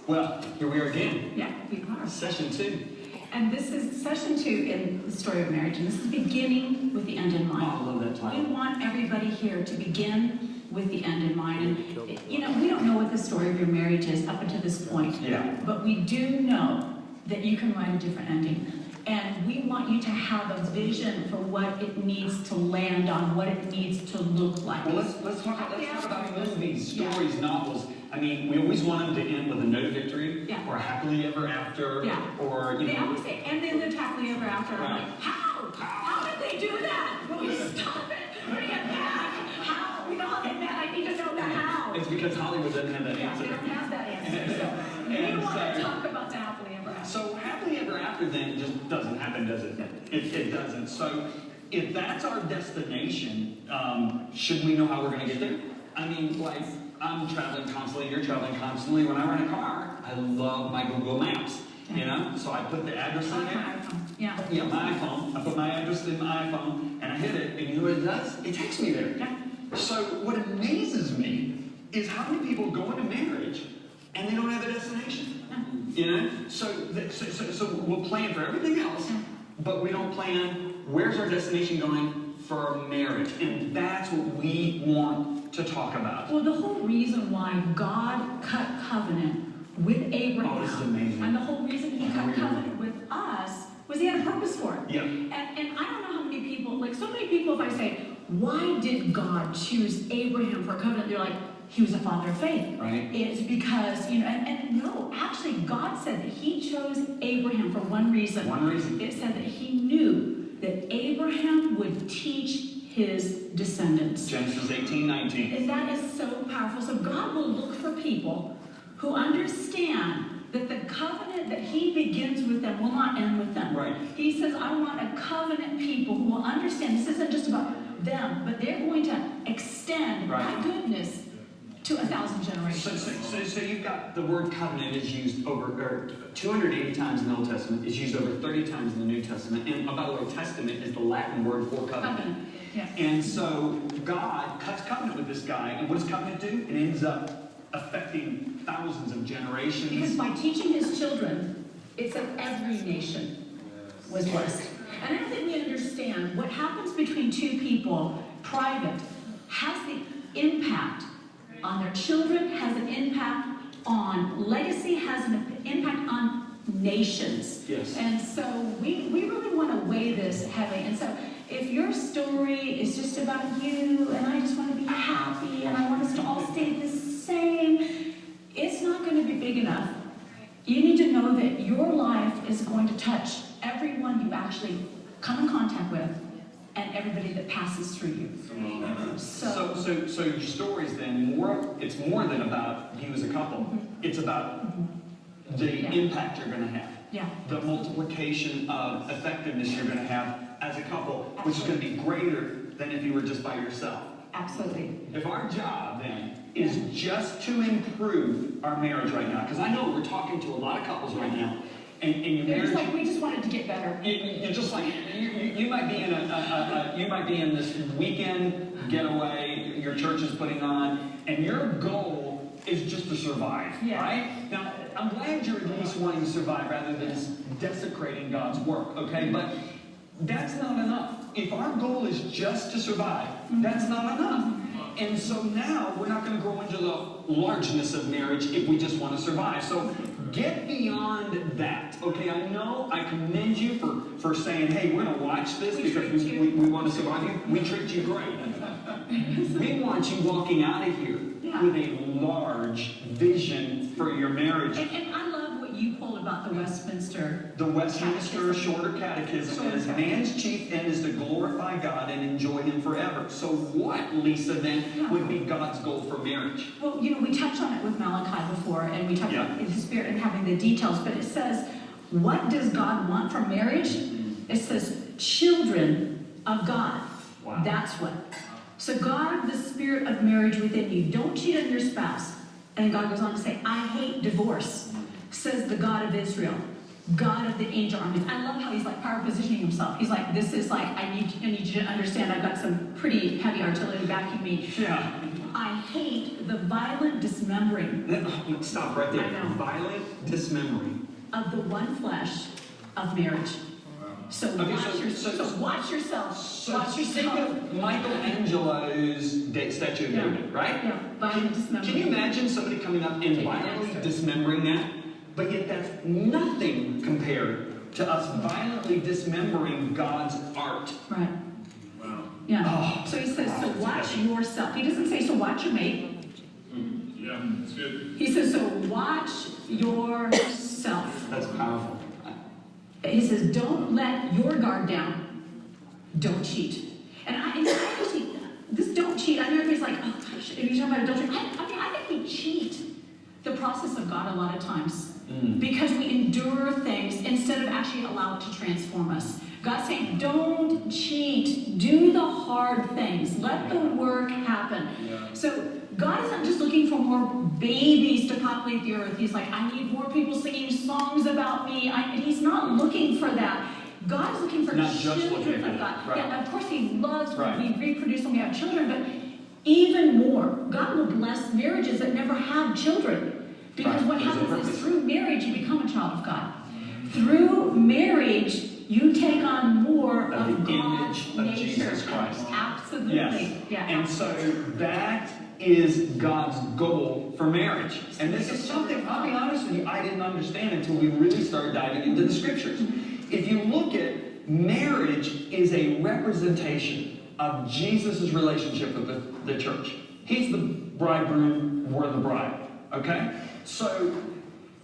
Well, here we are again. Yeah, we are. Session 2. And this is session 2 in the story of marriage, and this is beginning with the end in mind. Oh, I love that title. We want everybody here to begin with the end in mind. And, you know, we don't know what the story of your marriage is up until this point. Yeah. But we do know that you can write a different ending. And we want you to have a vision for what it needs to land on, what it needs to look like. Well, let's talk about movies, stories, novels. I mean, we always want them to end with a note of victory, or happily ever after, or, you know. They always say, and they lived happily ever after. Right. I'm like, how? How did they do that? Will you stop it? Bring it back. How? We all get mad. I need to know the how. It's because Hollywood doesn't have that answer. They don't have that answer. So we want to talk about the happily ever after. So happily ever after then just doesn't happen, does it? It doesn't. So if that's our destination, should we know how we're going to get there? I mean, like, I'm traveling constantly, you're traveling constantly. When I rent a car, I love my Google Maps, you know? So I put the address in there. Yeah, my iPhone. I put my address in my iPhone, and I hit it, and you know what it does? It takes me there. Yeah. So what amazes me is how many people go into marriage, and they don't have a destination. You know? So we'll plan for everything else, but we don't plan where's our destination going for our marriage. And that's what we want to talk about. Well, the whole reason why God cut covenant with Abraham, this is amazing. and the whole reason he cut covenant with us was he had a purpose for it. Yeah. And I don't know how many people, like so many people, if I say, why did God choose Abraham for a covenant? They're like, he was a father of faith. Right. It's because, you know, and no, actually God said that he chose Abraham for one reason. One reason. It said that he knew that Abraham would teach his descendants. Genesis 18:19. And that is so powerful. So God will look for people who understand that the covenant that he begins with them will not end with them. Right. He says, I want a covenant people who will understand this isn't just about them, but they're going to extend my goodness to 1,000 generations. So you've got the word covenant is used over 280 times in the Old Testament. It's used over 30 times in the New Testament. And by the way, testament is the Latin word for covenant. Yeah. And so God cuts covenant with this guy. And what does covenant do? It ends up affecting thousands of generations. Because by teaching his children, it said every nation was blessed. And I don't think we understand what happens between two people, private, has the impact on their children, has an impact on legacy, has an impact on nations. Yes. And so we really want to weigh this heavily. And so if your story is just about you, and I just want to be happy, and I want us to all stay the same, it's not going to be big enough. You need to know that your life is going to touch everyone you actually come in contact with, and everybody that passes through you. So your story is then it's more than about you as a couple. It's about the impact you're going to have. Yeah. The multiplication of effectiveness you're going to have as a couple, which is going to be greater than if you were just by yourself. Absolutely. If our job then is just to improve our marriage right now, because I know we're talking to a lot of couples right now, and your marriage, just like we just wanted to get better. You're just like you might be in you might be in this weekend getaway your church is putting on, and your goal is just to survive, right? Now, I'm glad you're at least wanting to survive rather than just desecrating God's work, okay? But that's not enough. If our goal is just to survive, that's not enough. And so now we're not going to grow into the largeness of marriage if we just want to survive. So get beyond that. Okay, I know I commend you for saying, hey, we're going to watch this because we want to survive you. We treat you great. We want you walking out of here with a large vision for your marriage. And I love what you pulled about the Westminster. The Westminster Shorter Catechism is man's chief end is to glorify God and enjoy Him forever. So what, Lisa, then, would be God's goal for marriage? Well, you know, we touched on it with Malachi before, and we talked about His Spirit and having the details, but it says, what does God want from marriage? It says, children of God. Wow. That's what. So God, the spirit of marriage within you. Don't cheat on your spouse. And God goes on to say, I hate divorce, says the God of Israel, God of the angel armies. I love how he's like power positioning himself. He's like, this is like, I need you to understand I've got some pretty heavy artillery backing me. Yeah. I hate the violent dismembering. Stop right there. I know. Violent dismembering. Of the one flesh of marriage. So watch yourself. Watch Think yourself. of Michelangelo's Statue of David, right? Yeah, violent dismembering. Can you imagine somebody coming up and violently dismembering that? But yet that's nothing compared to us violently dismembering God's art. Right. Wow. Yeah. Oh, So he says, so watch yourself. He doesn't say, so watch your mate. Yeah, that's good. He says, so watch yourself. That's powerful. He says, don't let your guard down. Don't cheat. And I actually, this don't cheat, I know everybody's like, oh gosh, if you're talking about adultery, I think we cheat the process of God a lot of times. Because we endure things instead of actually allow it to transform us. God's saying, don't cheat. Do the hard things. Let the work happen. Yeah. So God is not just looking for more babies to populate the earth. He's like, I need more people singing songs about me. He's not looking for that. God is looking for children of God. Right. Yeah, of course he loves Right. when we reproduce when we have children, but even more, God will bless marriages that never have children. Because Right. what There's a happens is purpose. through marriage you become a child of God. Through marriage you take on more Of of the God's image of nature. Jesus Christ. Absolutely. Yes. Yeah. And so that is God's goal for marriage. And this is something, I'll be honest with you, I didn't understand until we really started diving into the scriptures. If you look at marriage is a representation of Jesus' relationship with the church. He's the bridegroom, we're the bride. Okay? So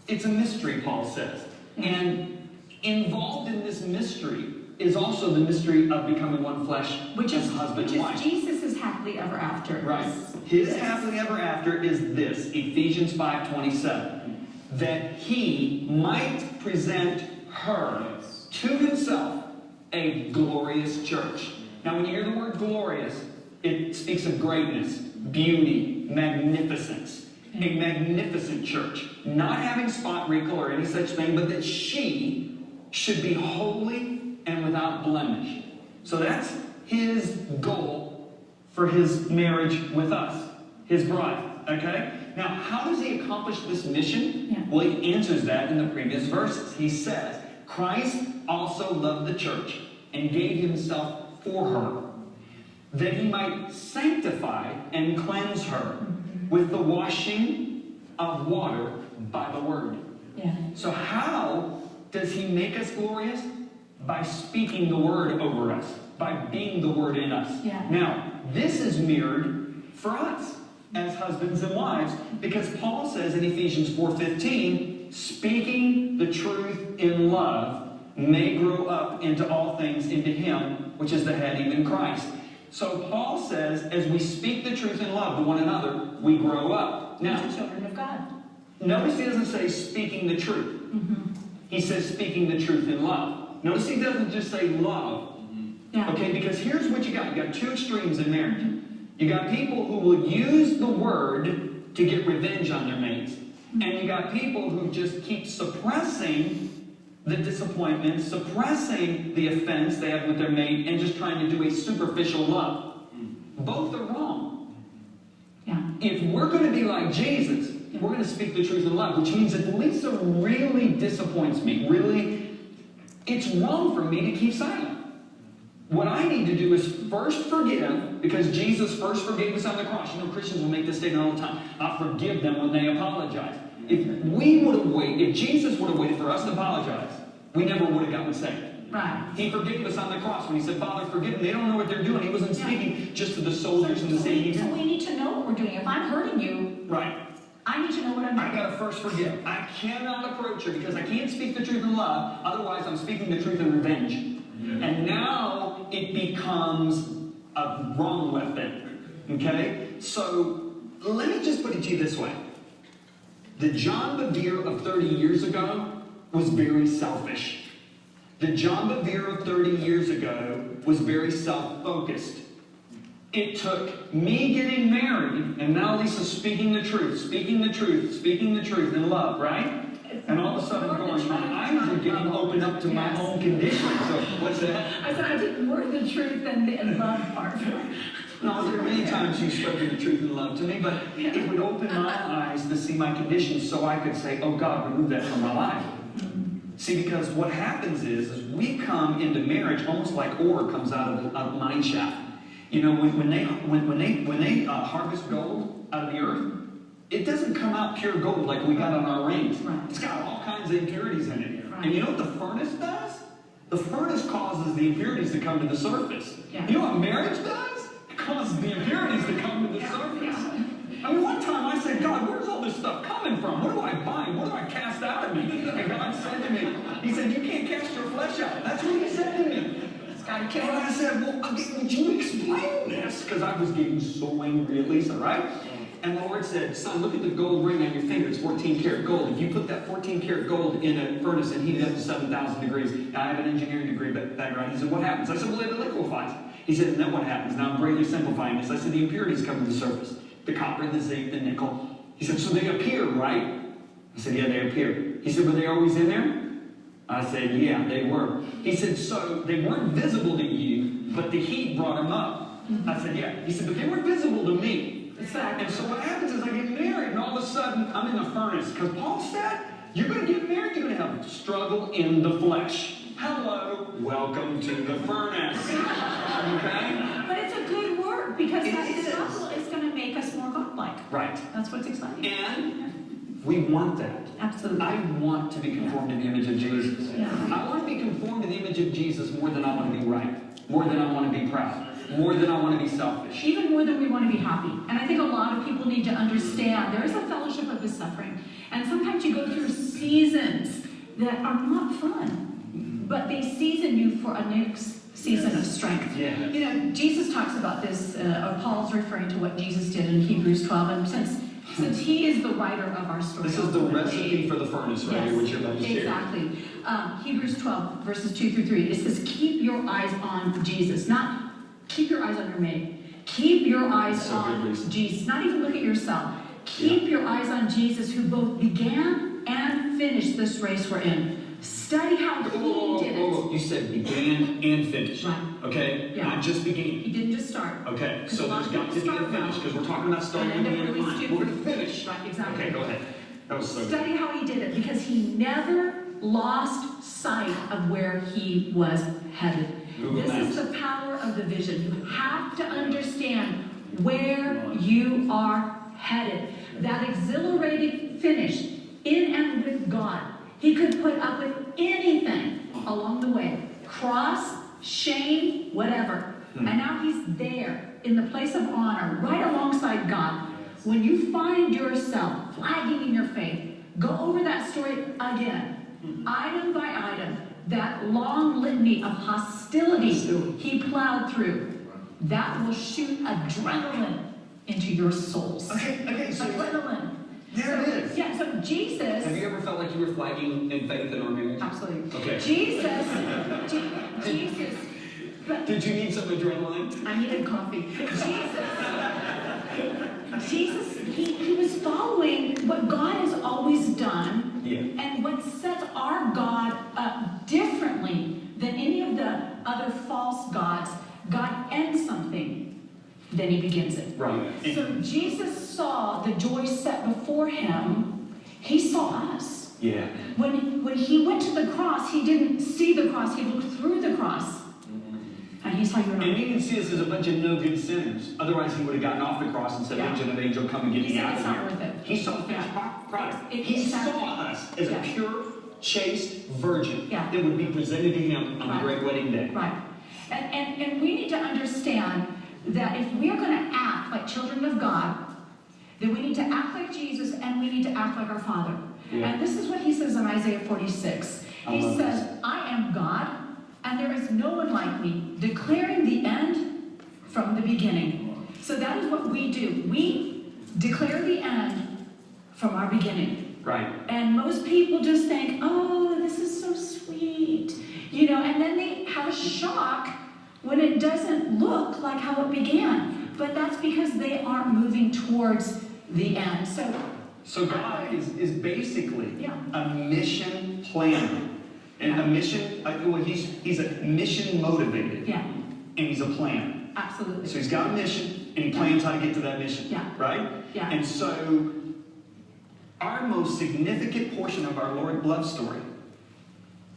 it's a mystery, Paul says. And involved in this mystery is also the mystery of becoming one flesh as husband and wife. Jesus' happily ever after. Right. His happily ever after is this, Ephesians 5:27, that he might present her to himself a glorious church. Now when you hear the word glorious, it speaks of greatness, beauty, magnificence. A magnificent church. Not having spot, wrinkle, or any such thing, but that she should be holy and without blemish. So that's his goal for his marriage with us, his bride. Okay? Now, how does he accomplish this mission? Yeah. Well, he answers that in the previous verses. He says, Christ also loved the church and gave himself for her, that he might sanctify and cleanse her with the washing of water by the word. Yeah. So how does he make us glorious? By speaking the word over us, by being the word in us. Yeah. Now, this is mirrored for us as husbands and wives, because Paul says in Ephesians 4:15, speaking the truth in love may grow up into all things into him, which is the head, even Christ. So Paul says, as we speak the truth in love to one another, we grow up. Now, We're children of God. notice he doesn't say speaking the truth. He says speaking the truth in love. Notice he doesn't just say love. Yeah. Okay, because here's what you got. You got two extremes in marriage. You got people who will use the word to get revenge on their mates. And you got people who just keep suppressing the disappointment, suppressing the offense they have with their mate, and just trying to do a superficial love. Both are wrong. Yeah. If we're going to be like Jesus, we're going to speak the truth in love, which means if Lisa really disappoints me, really, it's wrong for me to keep silent. What I need to do is first forgive, because Jesus first forgave us on the cross. You know, Christians will make this statement all the time. I forgive them when they apologize. If we would have waited, if Jesus would have waited for us to apologize, we never would have gotten saved. Right. He forgave us on the cross when he said, Father, forgive them. They don't know what they're doing. He wasn't speaking just to the soldiers and the saints. So we need to know what we're doing. If I'm hurting you, Right. I need to know what I'm doing. I got to first forgive. I cannot approach her because I can't speak the truth in love. Otherwise, I'm speaking the truth in revenge. Yeah. And now it becomes a wrong weapon. Okay? So let me just put it to you this way. The John Bevere of 30 years ago was very selfish. The John Bevere of 30 years ago was very self-focused. It took me getting married, and now Lisa's speaking the truth, speaking the truth, speaking the truth in love, right? And all of a sudden going, my eyes are getting opened up to my own condition. So what's that? I said I did more the truth than the love part. No, there are many times you've spoken the truth in love to me, but it would open my eyes to see my condition so I could say, oh God, remove that from my life. See, because what happens is we come into marriage almost like ore comes out of a mine shaft. You know, when they harvest gold out of the earth, it doesn't come out pure gold like we got on our rings. Right. It's got all kinds of impurities in it. Right. And you know what the furnace does? The furnace causes the impurities to come to the surface. Yeah. You know what marriage does? It causes the impurities to come to the surface. Yeah. I mean, one time I said, God, where's all this stuff coming from? What do I bind? What do I cast out of me? And God said to me, He said, you can't cast your flesh out. That's what He said to me. And I said, well, would you explain this? Because I was getting so angry at Lisa, right? And the Lord said, son, look at the gold ring on your finger. It's 14 karat gold. If you put that 14 karat gold in a furnace and heat it up to 7,000 degrees, now I have an engineering degree background. He said, what happens? I said, well, it liquefies. He said, and then what happens? Now I'm greatly simplifying this. I said, the impurities come to the surface. The copper, the zinc, the nickel. He said, so they appear, right? I said, yeah, they appear. He said, were they always in there? I said, yeah, they were. He said, so they weren't visible to you, but the heat brought them up. I said, yeah. He said, but they weren't visible to me. Exactly. And so what happens is I get married, and all of a sudden I'm in the furnace. Because Paul said, you're going to get married, you're going to have struggle in the flesh. Hello, welcome to the furnace. Okay? But it's a good word because It that is. struggle is going to make us more godlike. Right. That's what's exciting. And we want that. Absolutely. I want to be conformed to the image of Jesus. Yeah. I want to be conformed to the image of Jesus more than I want to be right, more than I want to be proud, more than I want to be selfish. Even more than we want to be happy. And I think a lot of people need to understand there is a fellowship of His suffering. And sometimes you go through seasons that are not fun, but they season you for a next season of strength. Yeah. You know, Jesus talks about this, or Paul's referring to what Jesus did in Hebrews 12. And since He is the writer of our story. This is the recipe for the furnace right here, which you're about to share. Exactly. Hebrews 12, verses 2 through 3. It says, keep your eyes on Jesus. Not keep your eyes on your mate. Keep your eyes on Jesus. Not even look at yourself. Keep your eyes on Jesus, who both began and finished this race we're in. Study how He did it. You said began and finished. Right. Okay? Yeah. Not just began. He didn't just start. Okay, so a lot there's of got to people be a start finish, well. because we're talking about starting And at the end end up of really line. stupid. We're going to finish. Right, exactly. Okay, go ahead. That was so good. Study how He did it, because He never lost sight of where He was headed. Google This Maps. is the power of the vision. You have to understand where you are headed. That exhilarating finish in and with God. He could put up with anything along the way. Cross, shame, whatever. And now He's there in the place of honor, right alongside God. When you find yourself flagging in your faith, go over that story again, item by item, that long litany of hostility He plowed through. That will shoot adrenaline into your souls. Okay, so Adrenaline. there it is. Yeah, so Jesus. Have you ever felt like you were flagging in faith in our marriage? Absolutely. Okay. Jesus. But Did you need some adrenaline? I needed coffee. Jesus, he was following what God has always done, and what sets our God up differently than any of the other false gods. God ends something, then He begins it. Right. So Jesus saw the joy set before Him. He saw us. Yeah. When He went to the cross, He didn't see the cross. He looked through the cross. And He saw you and I. And He didn't see us as a bunch of no good sinners. Otherwise, He would have gotten off the cross and said, Legion of Angel, come and get He me said out it's of not here. worth it. He saw the finished product. He Exactly. saw us as a pure, chaste virgin Yeah. that would be presented to Him on the great wedding day. Right. And we need to understand that if we are going to act like children of God, then we need to act like Jesus and we need to act like our Father. Yeah. And this is what He says in Isaiah 46. He says, this. I am God, and there is no one like me, declaring the end from the beginning. So that is what we do. We declare the end from our beginning. Right. And most people just think, oh, this is so sweet. You know, and then they have a shock when it doesn't look like how it began. But that's because they aren't moving towards the end. So God is basically Yeah. a mission planner. And a mission, well, He's a mission motivated. Yeah, And He's a planner. Absolutely. So he's got a mission, and he plans how to get to that mission. Yeah. Right? Yeah. And so our most significant portion of our Lord love story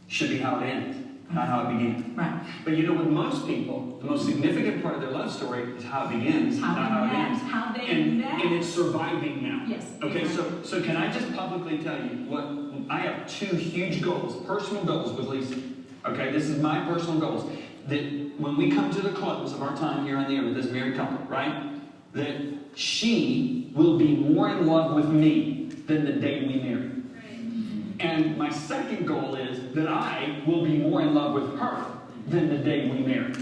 should be how it ends, not how it began. Right. But you know, with most people, the most significant part of their love story is how it begins, not how it ends. How they met. And it's surviving now. Yes. Okay, Exactly. so can I just publicly tell you what I have 2 huge goals, personal goals with Lisa. Okay, this is my personal goals. That when we come to the close of our time here on the earth with this married couple, right? That she will be more in love with me than the day we marry. And my second goal is that I will be more in love with her than the day we marry.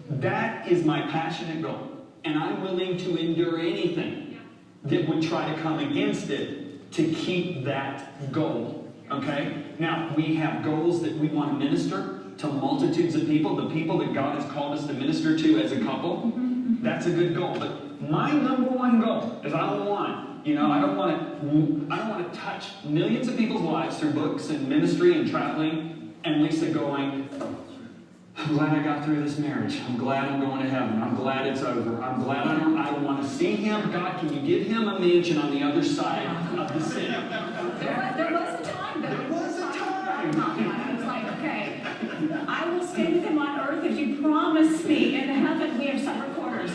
That is my passionate goal. And I'm willing to endure anything that would try to come against it to keep that goal. Okay? Now, we have goals that we want to minister to multitudes of people, the people that God has called us to minister to as a couple. That's a good goal. But my number one goal is I don't want to touch millions of people's lives through books and ministry and traveling, and Lisa going, I'm glad I got through this marriage. I'm glad I'm going to heaven. I'm glad it's over. I'm glad I don't want to see him. God, can you give him a mansion on the other side of the city? There was a time, though. There was a time. I was like, okay, I will stay with him on earth if you promise me in heaven we have separate quarters.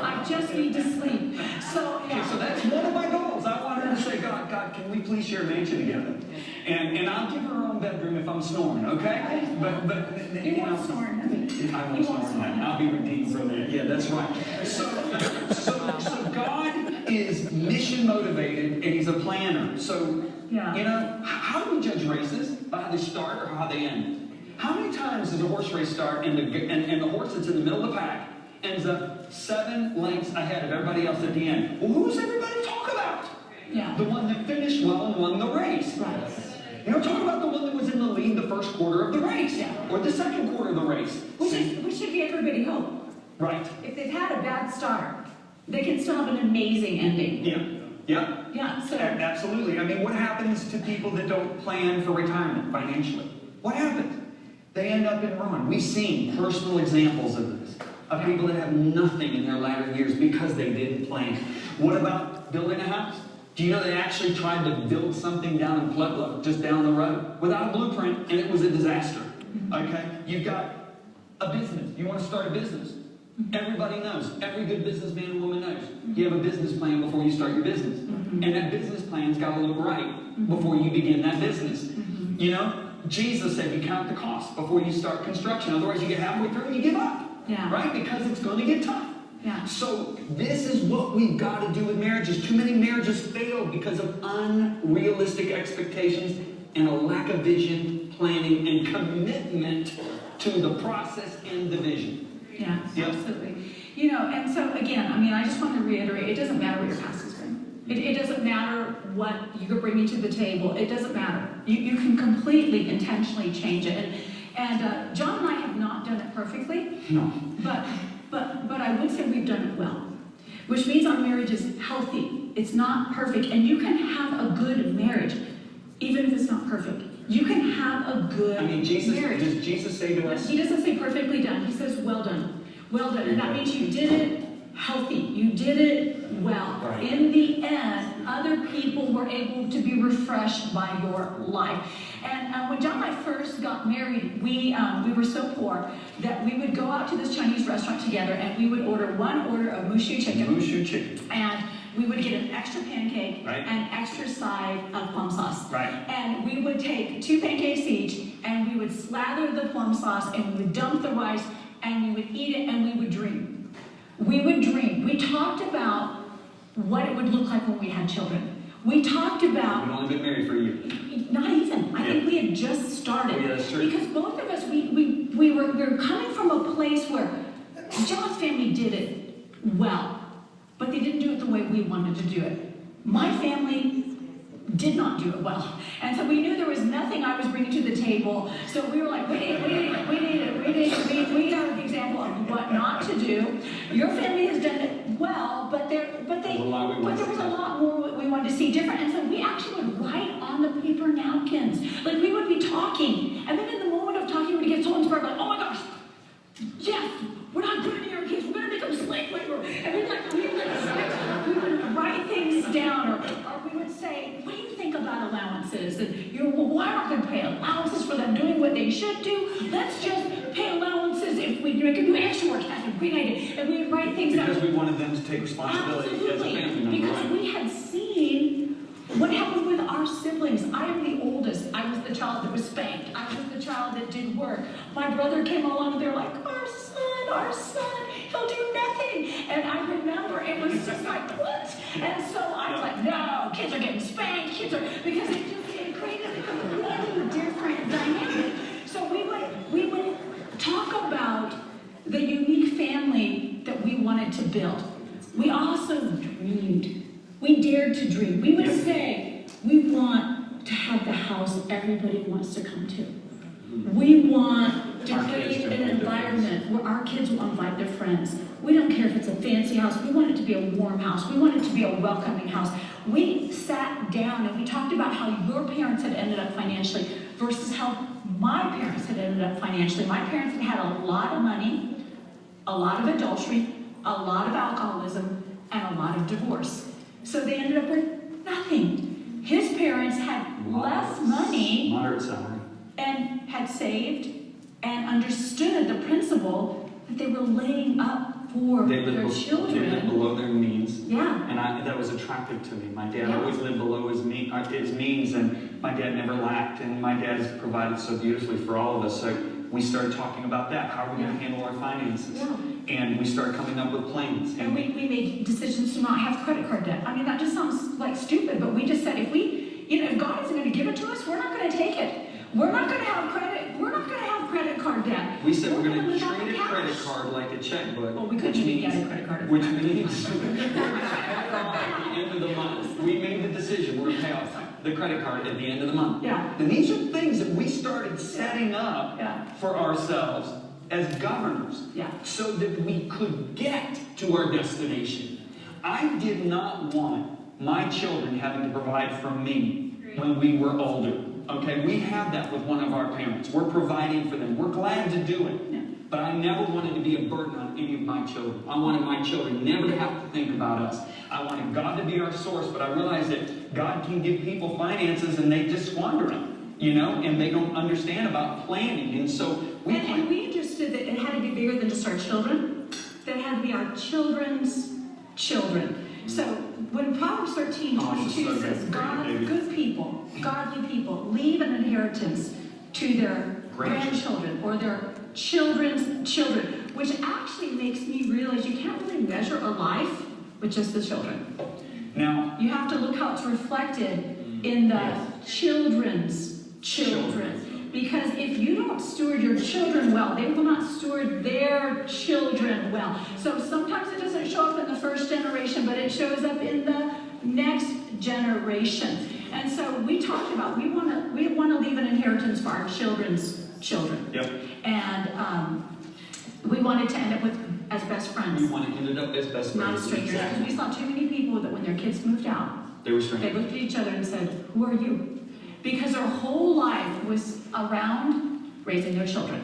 I just need to sleep. So, Okay, so that's one of my goals. I want her to say, God, can we please share a mansion together? And I'll give her own bedroom if I'm snoring, okay? But You won't snore. I won't snore in that. I'll be redeemed from that. Yeah, that's right. So God is mission motivated, and he's a planner. So, you know, how do we judge races? By how they start or how they end? How many times does a horse race start and the horse that's in the middle of the pack ends up 7 lengths ahead of everybody else at the end? Well, who's everybody talk about? Yeah. The one that finished well and won the race. Right. You know, talk about the one that was in the lead the first quarter of the race. Yeah. Or the second quarter of the race. Which should give everybody hope. Right. If they've had a bad start, they can still have an amazing ending. Yeah. Yeah. Yeah, so... Absolutely. I mean, what happens to people that don't plan for retirement financially? What happens? They end up in ruin. We've seen personal examples of this. Of people that have nothing in their latter years because they didn't plan. What about building a house? Do you know they actually tried to build something down in Pueblo, just down the road, without a blueprint, and it was a disaster? Okay? You've got a business. You want to start a business. Everybody knows. Every good businessman and woman knows. You have a business plan before you start your business. And that business plan's got to look right before you begin that business. You know? Jesus said you count the cost before you start construction. Otherwise you get halfway through and you give up. Yeah. Right? Because it's going to get tough. Yeah. So this is what we've got to do with marriages. Too many marriages fail because of unrealistic expectations and a lack of vision, planning, and commitment to the process and the vision. Yeah, Yep. absolutely. You know, and so again, I mean, I just want to reiterate, it doesn't matter what your past has been. It doesn't matter what you're bringing to the table. It doesn't matter. You can completely, intentionally change it. And John and I have not done it perfectly. No. But I would say we've done it well. Which means our marriage is healthy. It's not perfect. And you can have a good marriage, even if it's not perfect. You can have a good marriage. Does Jesus say to us? He doesn't say perfectly done. He says well done. Well done. And that means you did it healthy. You did it well. Right. In the end, other people were able to be refreshed by your life. And when John and I first got married, we were so poor that we would go out to this Chinese restaurant together and we would order one order of mushu chicken. Mushu chicken. And we would get an extra pancake Right. and extra side of plum sauce. Right. And we would take 2 pancakes each and we would slather the plum sauce and we would dump the rice and we would eat it and we would dream. We would dream. We talked about what it would look like when we had children. We talked about... We've only been married for a year. Not even. I think we had just started. Oh, yeah, that's true. Because both of us, we were coming from a place where John's family did it well, but they didn't do it the way we wanted to do it. My family did not do it well. And so we knew there was nothing I was bringing to the table. So we were like, we need an example of what not to do. Your family has done it well, but there was a lot more we wanted to see different. And so we actually would write on the paper napkins. Like we would be talking. And then in the moment of talking, we'd get so inspired, like, oh my gosh, yes, we're not good at your kids. We're going to make down, or we would say, what do you think about allowances? And well, why aren't we going to pay allowances for them doing what they should do? Let's just pay allowances if we can do extra work. That's a great idea. And we would write things because out. we wanted them to take responsibility as a family member. Because we had seen what happened with our siblings. I am the oldest. I was the child that was spanked. I was the child that did work. My brother came along and they're like, our son, he'll do nothing. And I remember it was just like, what? And so I was like, no, kids are getting spanked, because it created a really different dynamic. So we would talk about the unique family that we wanted to build. We also dreamed. We dared to dream. We would say, we want to have the house everybody wants to come to. We want to create an environment where our kids will invite their friends. We don't care if it's a fancy house. We want it to be a warm house. We want it to be a welcoming house. We sat down and we talked about how your parents had ended up financially versus how my parents had ended up financially. My parents had a lot of money, a lot of adultery, a lot of alcoholism, and a lot of divorce. So they ended up with nothing. His parents had less money, moderate salary, and had saved and understood the principle that they were laying up for their children. They lived below their means. Yeah. And that was attractive to me. My dad Yeah. always lived below his means, and my dad never lacked, and my dad has provided so beautifully for all of us. So we started talking about that. How are we going to handle our finances? Yeah. And we started coming up with plans. And we made decisions to not have credit card debt. I mean, that just sounds like stupid, but we just said if God isn't going to give it to us, we're not going to take it. We're not going to have credit card debt. We said we're going to live off treat the a cash. credit card like a checkbook. Well, we couldn't even get a credit card. Which means at the end of the month, we made the decision we're going to pay off the credit card at the end of the month. Yeah. And these are things that we started setting up Yeah. for ourselves as governors, Yeah. so that we could get to our destination. I did not want my children having to provide for me when we were older. Okay, we have that with one of our parents. We're providing for them. We're glad to do it. Yeah. But I never wanted to be a burden on any of my children. I wanted my children never to have to think about us. I wanted God to be our source, but I realized that God can give people finances and they just squander them, and they don't understand about planning. And so we understood that it had to be bigger than just our children. That it had to be our children's children. So when Proverbs 13:22 says, good people, godly people, leave an inheritance to their grandchildren or their children's children, which actually makes me realize you can't really measure a life with just the children. Now, you have to look how it's reflected in the children's children. Because if you don't steward your children well, they will not steward their children well. So sometimes it doesn't show up in the first generation, but it shows up in the next generation. And so we talked about we want to leave an inheritance for our children's children. Yep. And we wanted to end up with as best friends. We want to end up as best friends. Not as strangers. Because we saw too many people that when their kids moved out, they were they strangers. looked at each other and said, "Who are you?" Because their whole life was around raising their children.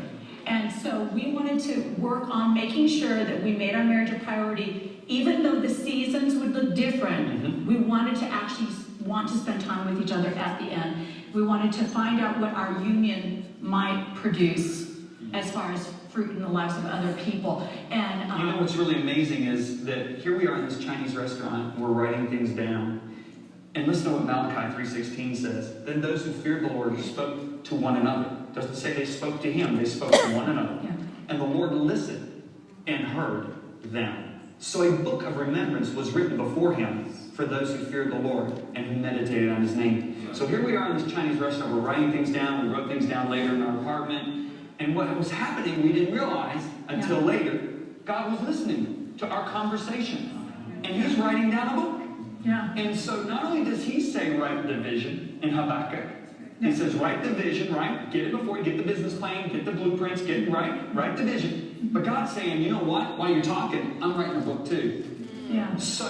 And so we wanted to work on making sure that we made our marriage a priority. Even though the seasons would look different, we wanted to actually want to spend time with each other at the end. We wanted to find out what our union might produce as far as fruit in the lives of other people. And what's really amazing is that here we are in this Chinese restaurant, we're writing things down. And listen to what Malachi 3:16 says. Then those who feared the Lord spoke to one another. It doesn't say they spoke to him, they spoke to one another. Yeah. And the Lord listened and heard them. So a book of remembrance was written before him for those who feared the Lord and who meditated on his name. So here we are in this Chinese restaurant. We're writing things down. We wrote things down later in our apartment. And what was happening, we didn't realize until later. God was listening to our conversation. And he's writing down a book. yeah. And so not only does he say write the vision in Habakkuk, he says write the vision, right? Get it before you get the business plan, get the blueprints, get it right, write the vision. But God's saying, you know what? While you're talking, I'm writing a book too. Yeah. So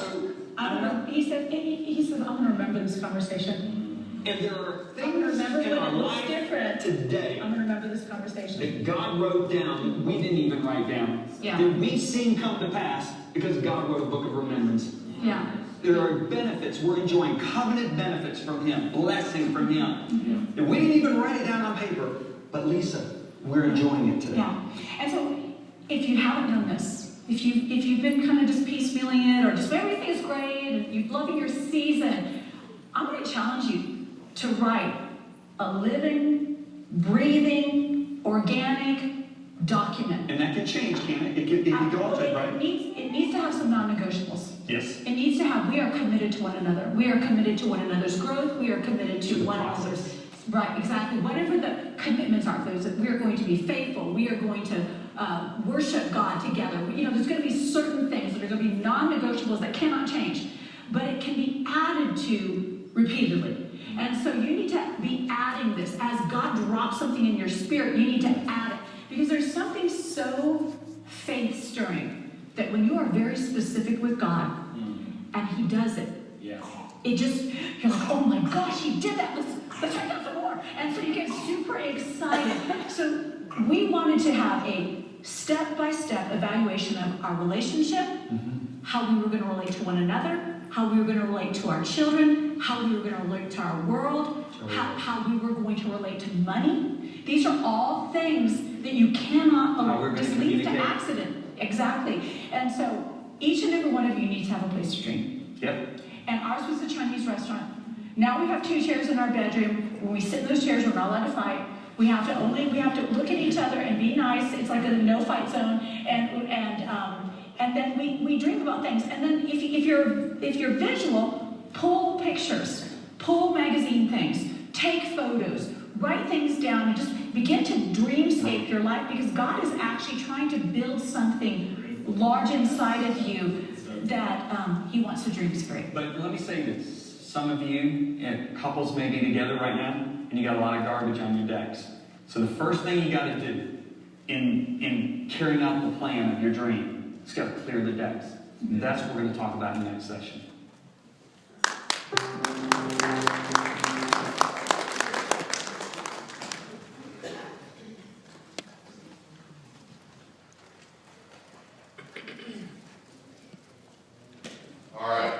I don't know. He said, I'm going to remember this conversation. and there are I'm going to things remember in when our it looks life different. today I'm going to remember this conversation. that God wrote down that we didn't even write down. Yeah. That we've seen come to pass because God wrote a book of remembrance. Yeah. There are benefits. We're enjoying covenant benefits from Him, blessing from Him. And we didn't even write it down on paper, but Lisa, we're enjoying it today. Yeah. And so, if you haven't done this, if you've been kind of just piecemealing it, or just everything is great, and you're loving your season, I'm going to challenge you to write a living, breathing, organic document. And that can change, can't it? It can go altered, right? It needs to have some non-negotiables. Yes. It needs to have, we are committed to one another. We are committed to one another's growth. We are committed to one another's, right, exactly. Whatever the commitments are, those that we are going to be faithful. We are going to worship God together. You know, there's going to be certain things that are going to be non-negotiables that cannot change, but it can be added to repeatedly. And so you need to be adding this. As God drops something in your spirit, you need to add it. Because there's something so faith-stirring that when you are very specific with God, and He does it, it just, you're like, oh my gosh, He did that. Let's write down some more. And so you get super excited. So we wanted to have a step-by-step evaluation of our relationship, how we were going to relate to one another, how we were going to relate to our children, how we were going to relate to our world, how we were going to relate to money. These are all things that you cannot just leave to accident. Exactly. And so each and every one of you needs to have a place to dream. Yep. And ours was a Chinese restaurant. Now we have 2 chairs in our bedroom. When we sit in those chairs, we're not allowed to fight. We have to look at each other and be nice. It's like a no-fight zone. And then we dream about things. And then if you're visual, pull pictures, pull magazine things, take photos, write things down, and just begin to dreamscape your life, because God is actually trying to build something large inside of you that He wants to dreamscape. But let me say this. Some of you, couples may be together right now, and you got a lot of garbage on your decks. So the first thing you got to do in carrying out the plan of your dream is got to clear the decks. And that's what we're going to talk about in the next session. All right,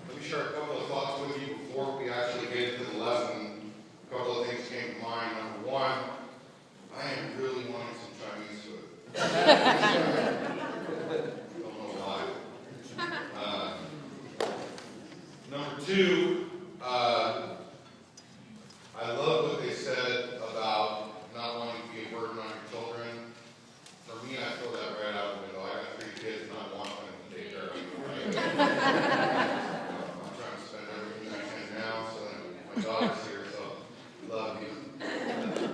let me share a couple of thoughts with you before we actually get into the lesson. A couple of things came to mind. Number one, I am really wanting some Chinese food. Don't know why. Number two, I love what they said about not wanting to be a burden on your children. For me, I throw that right out the window. I got 3 kids and I want them to take care of them, right? I'm trying to spend everything I can now so that my daughter's here, so love you.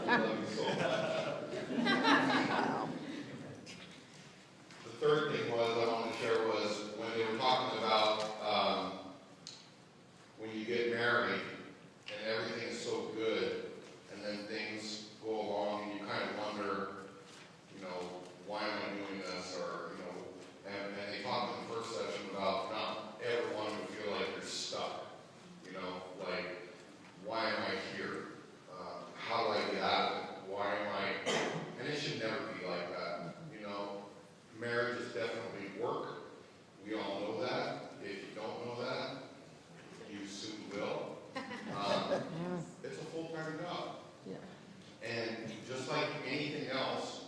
Love you so much. The third thing I wanted to share was when they were talking about when you get married and everything is so good, and then things go along and you kind of wonder, why am I doing this? Or, and they talked in the first session about not everyone would feel like you're stuck. Like, why am I here? How do I get out of it? Why am I? And it should never be like that. Marriage is definitely work. We all know that. If you don't know that, you soon will. It's a full-time job. And just like anything else,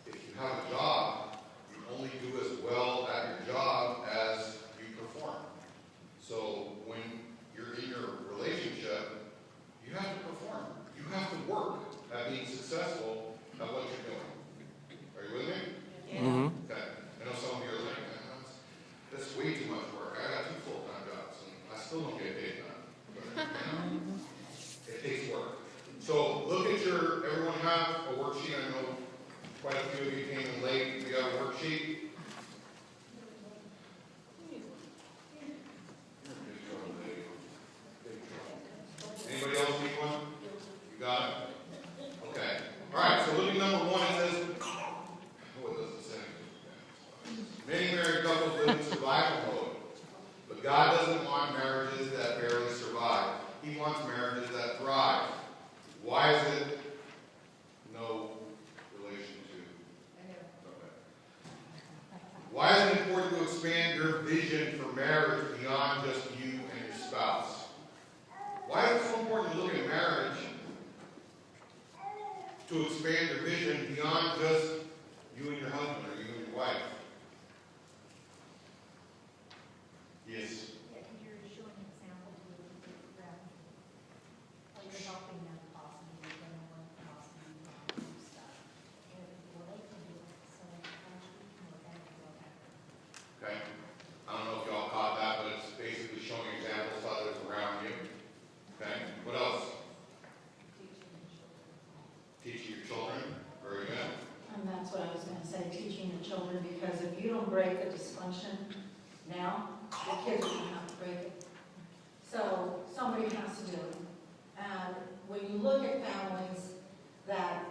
if you have a job, you only do as well at your job as you perform. So when you're in your relationship, you have to perform. You have to work at being successful at what you're doing. Are you with me? Yeah. Mm-hmm. Okay. I know some of you are like, that's way too much work. I got 2 full-time jobs, and I still don't get paid enough. But, it takes work. So look at everyone have a worksheet. I know quite a few of you came in late. We got a worksheet. Anybody else need one? You got it? Okay. All right, so looking number 1, it says, what does it say? Many married couples live in survival mode. But God doesn't want marriages that barely survive. He wants marriages that thrive. Why is it no relation to? Okay. Why is it important to expand your vision for marriage? marriage beyond just you and your spouse? Why is it so important to look at marriage to expand your vision beyond just you and your husband or you and your wife? Yes. You're showing examples of them. Like you're helping them possibly, they don't want to possibly do stuff. And what they can do, so they can actually more better. Okay. I don't know if y'all caught that, but it's basically showing examples to others around you. Okay. What else? Teaching your children. Very good. And that's what I was going to say, teaching the children, because if you don't break the dysfunction now, the kids are going to have to break it. So somebody has to do it. And when you look at families that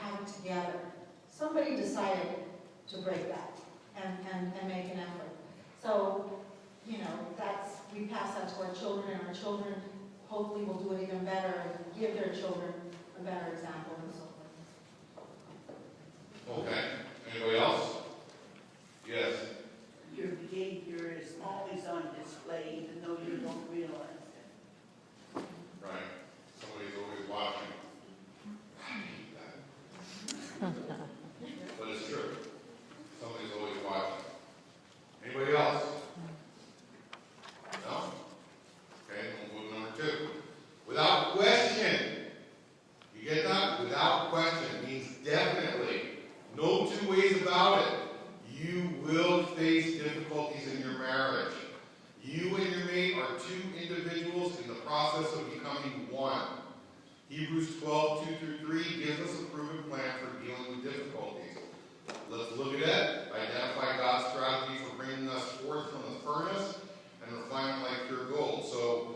have it together, somebody decided to break that and make an effort. So, you know, we pass that to our children, and our children hopefully will do it even better and give their children a better example and so forth. Okay. Anybody else? Yes. Your behavior is always on display, even though you don't realize it. Right. Somebody's always watching. I hate that. But it's true. Somebody's always watching. Anybody else? No? Okay, we'll move to number 2. Without question. You get that? Without question means definitely. No two ways about it. You will face difficulties in your marriage. You and your mate are 2 individuals in the process of becoming one. Hebrews 12:2-3 gives us a proven plan for dealing with difficulties. Let's look at it. Identify God's strategy for bringing us forth from the furnace and refinement like pure gold. So,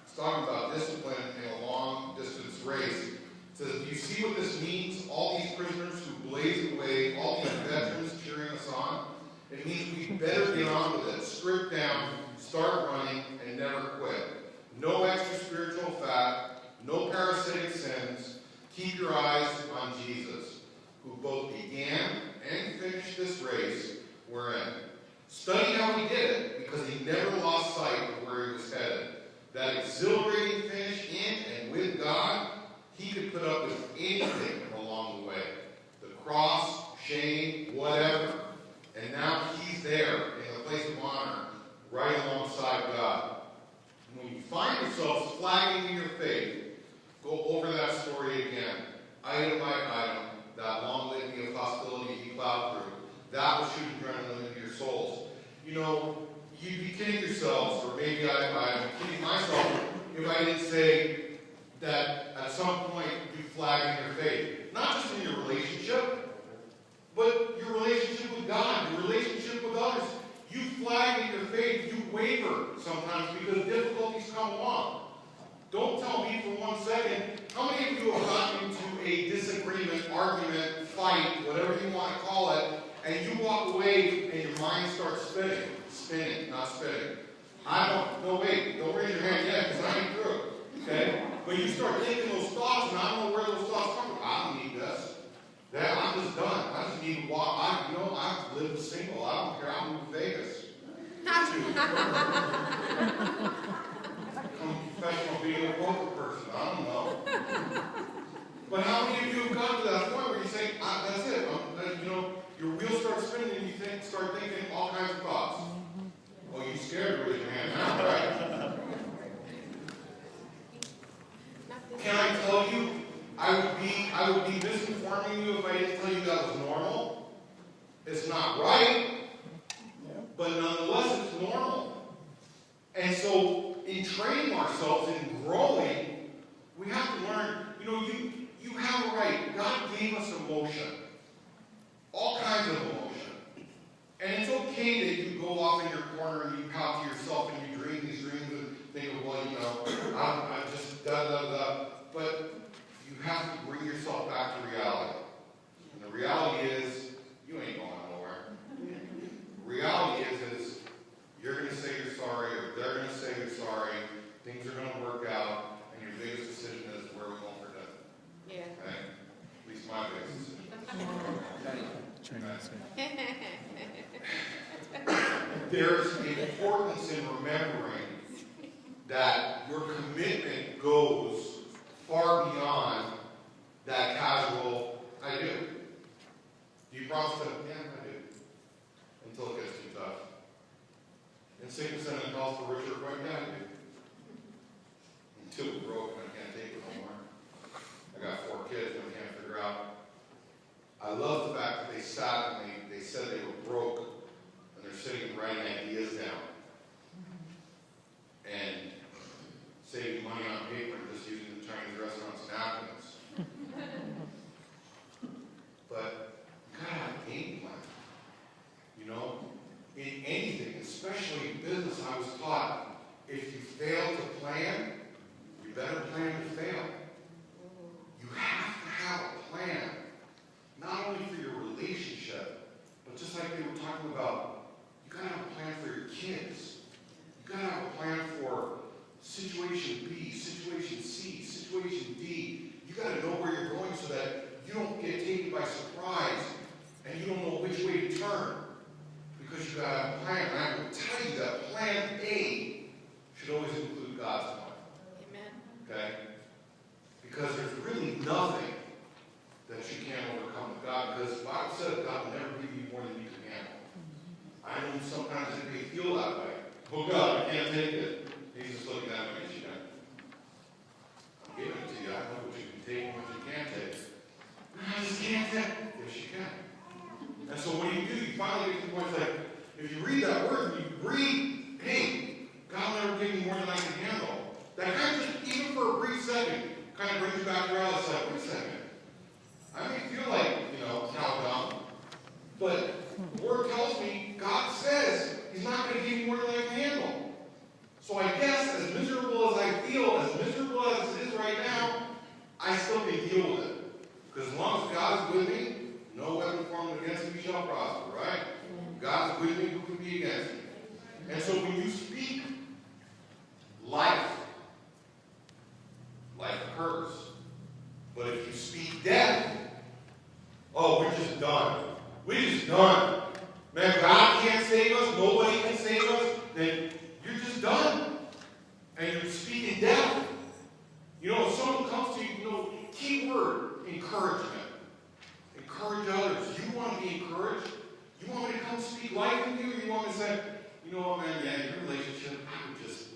it's talking about discipline in a long-distance race. It says, do you see what this means? All these prisoners who blaze away, all these veterans cheering us on. It means we better get on with it. Strip down, start running, and never quit. No extra spiritual fat, no parasitic sins. Keep your eyes on Jesus, who both began and finished this race we're in. Study how he did it, because he never lost sight of where he was headed. That exhilarating finish in and with God, he could put up with anything along the way. The cross, shame, whatever. And now he's there in the place of honor, right alongside God. And when you find yourselves flagging in your faith, go over that story again. Item by item, that long litany of hostility he plowed through. That will shoot adrenaline into your souls. You know, you'd be kidding yourselves, or maybe I'm kidding myself, if I didn't say that at some point you flag in your faith. Not just in your relationship, but your relationship with God, your relationship with others. You flag in your faith, you waver sometimes because difficulties come along. Don't tell me for 1 second, how many of you have gotten into a disagreement, argument, fight, whatever you want to call it, and you walk away and your mind starts spinning, not spinning. No wait, don't raise your hand yet because I ain't through. Okay? But you start thinking those thoughts, and I don't know where those thoughts come from. I don't need this. I'm just done. I just need to walk. I've lived single. I don't care. I'll move to Vegas. I'm a professional video poker person. I don't know. But how many of you have gotten to that point where you say, that's it. Your wheels start spinning and you start thinking all kinds of thoughts. Oh, you scared to raise your hand now, right? Can I tell you, I would be misinforming you if I didn't tell you that was normal. It's not right, but nonetheless, it's normal. And so, in training ourselves, in growing, we have to learn, you have a right. God gave us emotion. All kinds of emotion. And it's okay that you go off in your corner and you pout to yourself and you dream these dreams and think of, I'm just da-da-da. But you have to bring yourself back to reality. And the reality is, you ain't going nowhere. Reality is you're going to say you're sorry, or they're going to say you're sorry, things are going to work out, and your biggest decision is where we're going for dinner. Yeah. Okay? At least my biggest decision. Okay. There's important importance in remembering that your commitment goes far beyond that casual, I do. Do you promise to? Yeah, I do. Until it gets too tough. In sickness and in health for richer, right? Yeah, I do. Until we're broke and I can't take it no more. I got 4 kids and I can't figure out. I love the fact that they sat and they said they were broke and they're sitting and writing ideas down. And saving money on paper and just using the Chinese restaurant's napkins. But you gotta have a game plan. You know, in anything, especially in business, I was taught if you fail to plan, you better plan to fail. You have to have a plan, not only for your relationship, but just like they were talking about, you gotta have a plan for your kids. You gotta have a plan for situation B, situation C, situation D. You gotta know where you're going so that you don't get taken by surprise and you don't know which way to turn. Because you gotta have a plan. And I will tell you that plan A should always include God's plan. Amen. Okay? Because there's really nothing that you can't overcome with God. Because the Bible said God will never give you more than you can handle. I know sometimes it may feel that way. Oh God, I can't take it. He's just looking at me and she goes, I'm giving it to you. I know what you can take and what you can't take. I just can't take it. Yes, you can. And so what do? You finally get to the point like, if you read that word and you read, hey, God will never give me more than I can handle. That kind of just, even for a brief second, kind of brings you back around. It's like, wait a second. I may feel like, cow dung, but the word tells me, God says He's not going to give me more than I can handle. So I guess, as miserable as I feel, as miserable as it is right now, I still can deal with it. Because as long as God is with me, no weapon formed against me shall prosper, right? God is with me, who can be against me? And so when you speak life, life occurs. But if you speak death, oh, we're just done. We're just done. Man, God can't save us, nobody can save us, then you're just done. And you're speaking death. If someone comes to you, key word, encouragement. Encourage others. You want to be encouraged? You want me to come speak life in you? Or you want me to say, man, yeah, your relationship, I would just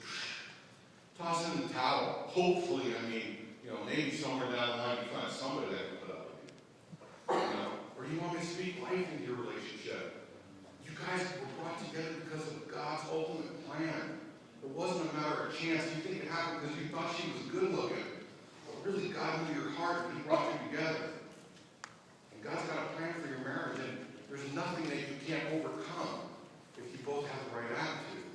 toss in the towel. Hopefully, maybe somewhere down the line you find somebody that can put up with you. Or you want me to speak life into your relationship? You guys were brought together because of God's ultimate plan. It wasn't a matter of chance. You think it happened because you thought she was good looking. But really, God knew your heart and He brought you together. And God's got a plan for your marriage, and there's nothing that you can't overcome if you both have the right attitude.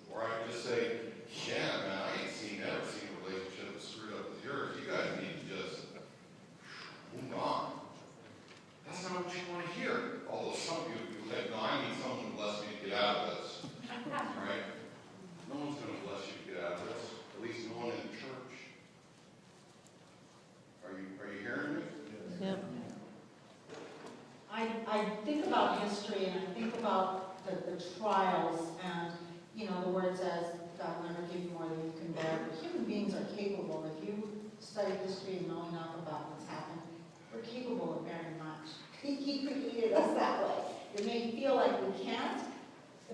Or I can just say, yeah, man, I ain't never seen a relationship as screwed up as yours. You guys need to just move on. That's not what you want to hear. Although some of you will say, no, I need someone to bless me to get out of this. Right? No one's going to bless you to get out of this. At least no one in the church. Are you hearing me? Yeah. I think about history and I think about the trials and, the word says, God will never give you more than you can bear. But human beings are capable. If you study history and know enough about what's happened, we're capable of bearing much. He created us that way. It may feel like we can't,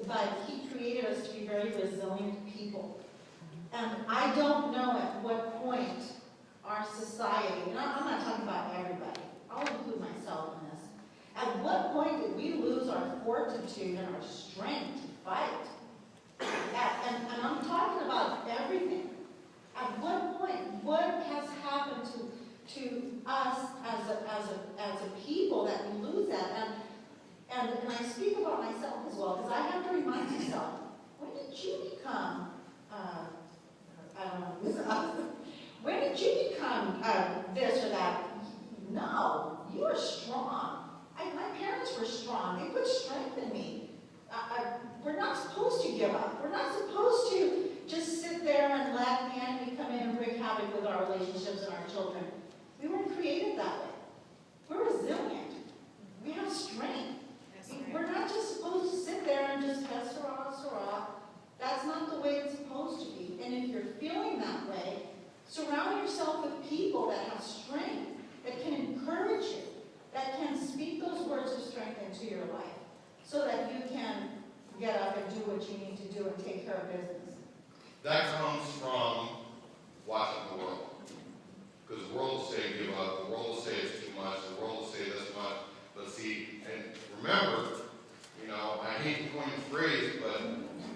but He created us to be very resilient people. And I don't know at what point our society, and I'm not talking about everybody, I'll include myself in this, at what point did we lose our fortitude and our strength to fight? And I'm talking about everything. At what point, what has happened to us as a people that we lose that? And I speak about myself as well, because I have to remind myself, when did you become, I don't know, when did you become this or that? No, you are strong. My parents were strong. They put strength in me. We're not supposed to give up. We're not supposed to just sit there and let the enemy come in and wreak havoc with our relationships and our children. We weren't created that way. We're resilient. We have strength. We're not just supposed to sit there and just que sera, speak those words of strength into your life so that you can get up and do what you need to do and take care of business. That comes from watching the world. Because the world will say give up, the world will say it's too much, the world will say this much. But see, and remember, you know, I hate to coin the phrase, but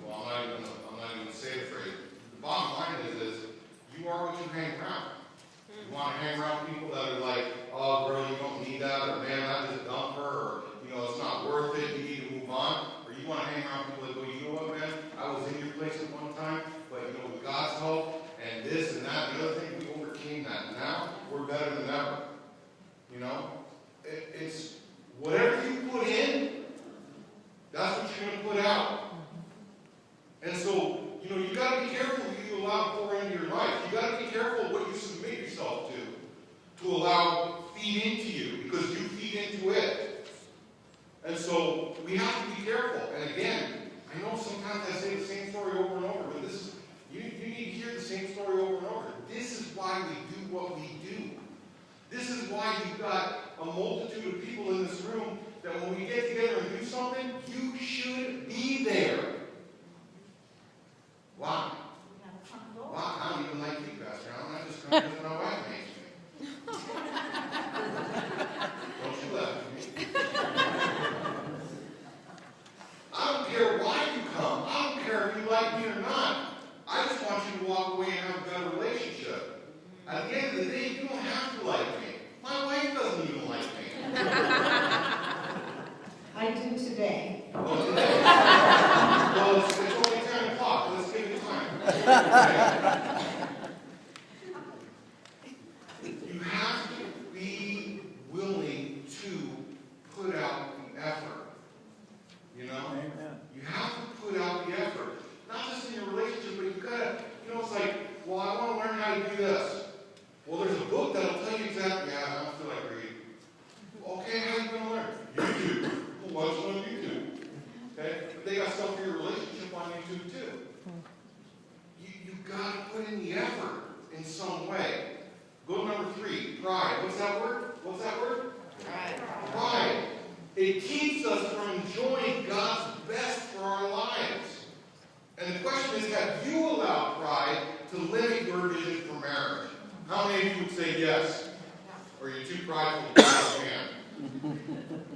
well, I'm not even going to say the phrase. The bottom line is you are what you hang around. You want to hang around people that are like, oh, girl, you don't need that, or man, I just dumped her, or you know, it's not worth it. You need to move on. Or you want to hang around people that go, you know what, man, I was in your place at one time, but you know, with God's help and this and that, and the other thing, we overcame that. Now we're better than ever. You know, it's whatever you put in, that's what you're going to put out. And so, you know, you got to be careful who you allow to pour into your life. You got to be careful what you submit yourself to allow feed into you, because you feed into it. And so we have to be careful. And again, I know sometimes I say the same story over and over, but this is you need to hear the same story over and over. This is why we do what we do. This is why you've got a multitude of people in this room that when we get together and do something, you should be there. Why? Wow, I don't even like you, Pastor Allan. I just come because my wife makes me. Don't you laugh at me. I don't care why you come. I don't care if you like me or not. I just want you to walk away and have a better relationship. At the end of the day, you don't have to like me. My wife doesn't even like me. I do today. Oh, today? Well, it's only 10 o'clock. Let's give it time. You have to be willing to put out the effort. You know? Amen. You have to put out the effort. Not just in your relationship, but you've got to, you know, it's like, well, I want to learn how to do this. Well, there's a book that'll tell you exactly, yeah, I don't feel like reading. Okay, how are you going to learn? YouTube. Well, watch on YouTube. Okay? But they got stuff for your relationship on YouTube too. You've got to put in the effort in some way. Go to number 3, pride. What's that word? What's that word? Pride. Pride. It keeps us from enjoying God's best for our lives. And the question is, have you allowed pride to limit your vision for marriage? How many of you would say yes? Or are you too prideful to raise your hand?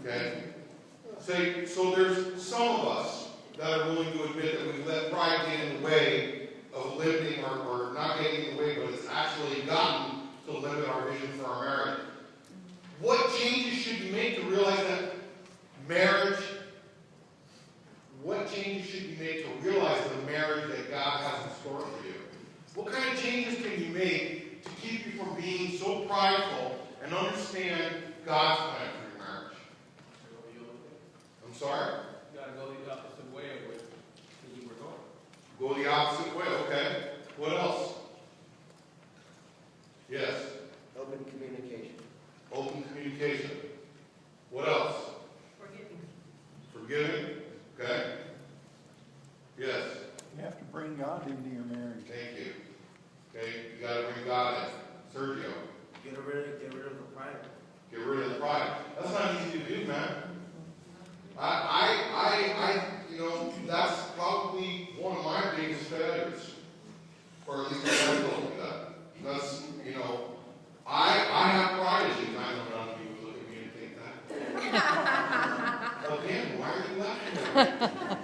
Okay? So there's some of us that are willing to admit that we've let pride get in the way of limiting or not getting in the way, but it's actually gotten to limit our vision for our marriage. What changes should you make to realize that marriage? What changes should you make to realize the marriage that God has in store for you? What kind of changes can you make to keep you from being so prideful and understand God's plan for your marriage? I'm sorry? You got to go the opposite way of what you were going. Go the opposite way, okay. What else? Yes. Open communication. Open communication. What else? Forgiving. Okay. Yes. You have to bring God into your marriage. Thank you. Okay. You got to bring God in. Sergio. Get rid of the pride. Get rid of the pride. That's not easy to do, man. I you know, that's probably one of my biggest failures. Or at least I told you that. That's, you know, I have pride issues. I know none of you would look at me and think that. Oh, damn, why are you laughing?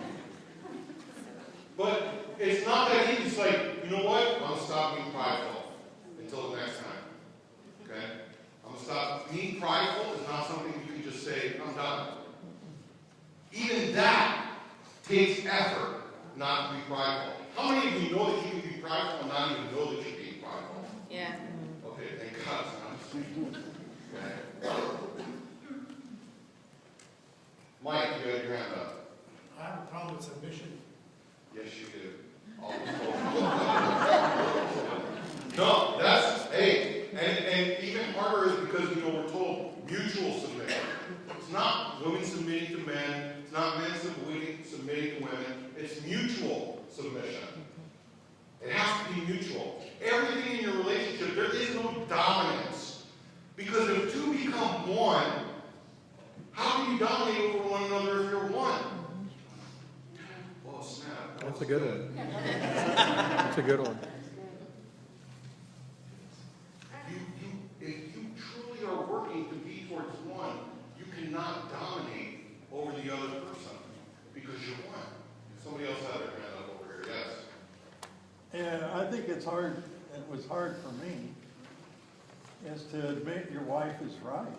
But it's not that easy. It's like, you know what? I'm going to stop being prideful until the next time. Okay? I'm going to stop. Being prideful is not something you can just say, I'm done. Even that takes effort not to be prideful. How many of you know that you can be prideful and not even know that you're being prideful? Yeah. Okay, thank God. Okay. Mike, you had your hand up. I have a problem with submission. Yes, you do. No, that's, hey, and even harder is because, you know, we're told mutual submission. It's not women submitting to men. It's not men submitting to women. It's mutual submission. It has to be mutual. Everything in your relationship, there is no dominance. Because if two become one, How can you dominate over one another if you're one? Oh, snap. That's a good one. That's a good one. If you truly are working to be towards one, you cannot dominate over the other person because you're one. Somebody else had their hand up over here. Yes. And I think it's hard, it was hard for me, is to admit your wife is right.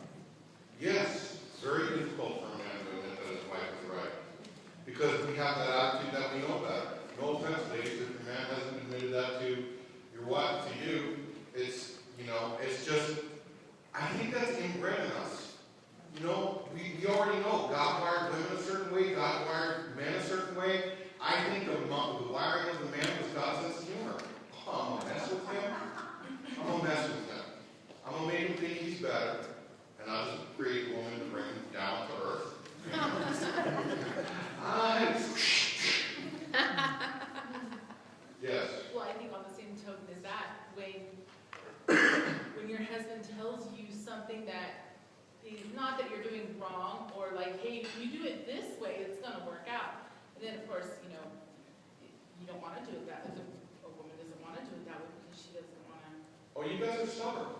Yes. It's very difficult for a man to admit that his wife is right. Because we have that attitude that we know better. No offense, ladies, if your man hasn't admitted that to your wife, to you, it's, you know, it's just, I think that's inbred in us. You know, we already know God wired women a certain way, God wired men a certain way. I think the wiring of the man was God's sense of humor. Oh, I'm gonna mess with him. I'm gonna mess with him. I'm gonna make him think he's better, and I'll just create a woman to bring him down to earth. Yes. Well, I think on the same token as that, when your husband tells you something that is not that you're doing wrong, or like, hey, if you do it this way, it's gonna work out. And then, of course, you know, you don't want to do it that way. A woman doesn't want to do it that way because she doesn't want to. Oh, you guys are stubborn.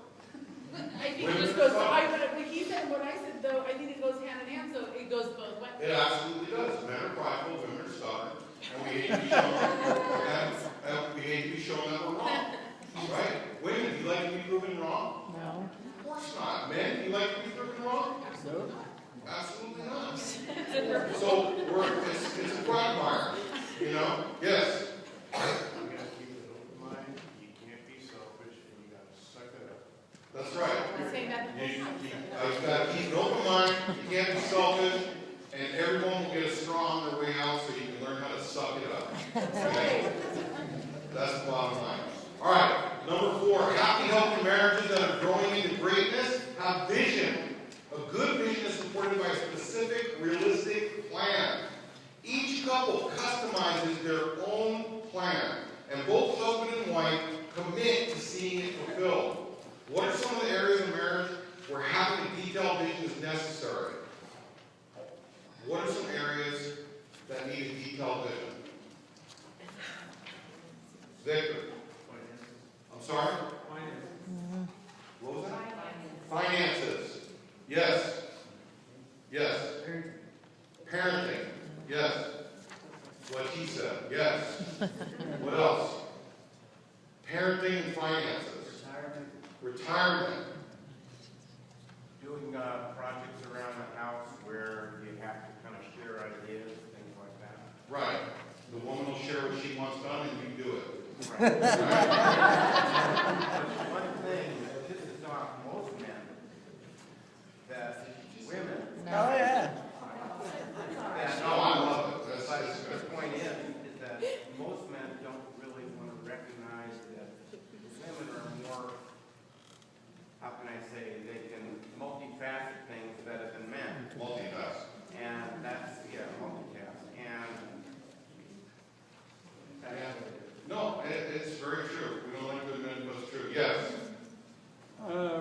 I think it just goes. What he said, and what I said, though, I think it goes hand in hand. So it goes both ways. It absolutely does. Men are prideful, women are stubborn, and we hate to be shown that we're wrong. Right? Women, do you like to be proven wrong? No. Of course not. Men, do you like to be proven wrong? Absolutely not. Absolutely not. So it's a quagmire, you know? Yes. You gotta keep an open mind, you can't be selfish, and you gotta suck it up. That's right. I'm saying that the whole time. You've got to keep an open mind, you can't be selfish, and everyone will get a straw on their way out so you can learn how to suck it up. Okay? That's the bottom line. All right, number 4, happy, healthy marriages that are growing into greatness have vision. A good vision is supported by a specific, realistic plan. Each couple customizes their own plan, and both husband and wife commit to seeing it fulfilled. What are some of the areas of marriage where having a detailed vision is necessary? What are some areas that need a detailed vision? Victor. I'm sorry? What was that? Finances. Yes. Yes. Parenting. Yes. What he said. Yes. What else? Parenting and finances. Retirement. Doing projects around the house where you have to kind of share ideas, things like that. Right. The woman will share what she wants done and you do it. Right. Right? One thing that pisses off most men, that women. Oh, yeah. No, I love it. The point is that most men don't really want to recognize that women are more, how can I say, they can multifaceted things better than men. Multitask. And that's, multitask. No, it's very true. We don't like to admit it, but it's true. Yes.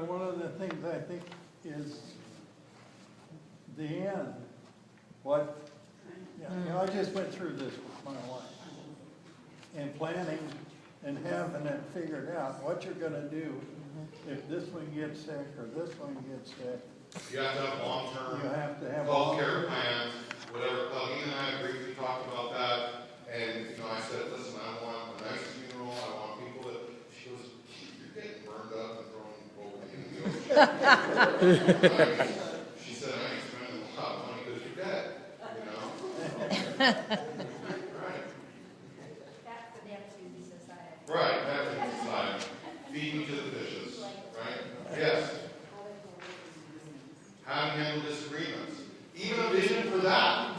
One of the things I think is the end. I just went through this with my wife. And planning and having it figured out what you're going to do if this one gets sick or this one gets sick. You have to have long-term You have to have health care plans, whatever. Colleen and I briefly talked about that. And, I said, listen, I want a nice funeral. I want people that, she goes, you're getting burned up and thrown over the ocean. She said, I ain't spending a lot of money because you're dead, Right. That's the Neptune Society. Right, that's society. Feed me to the fishes, right? Yes. How to handle disagreements. Even a vision for that.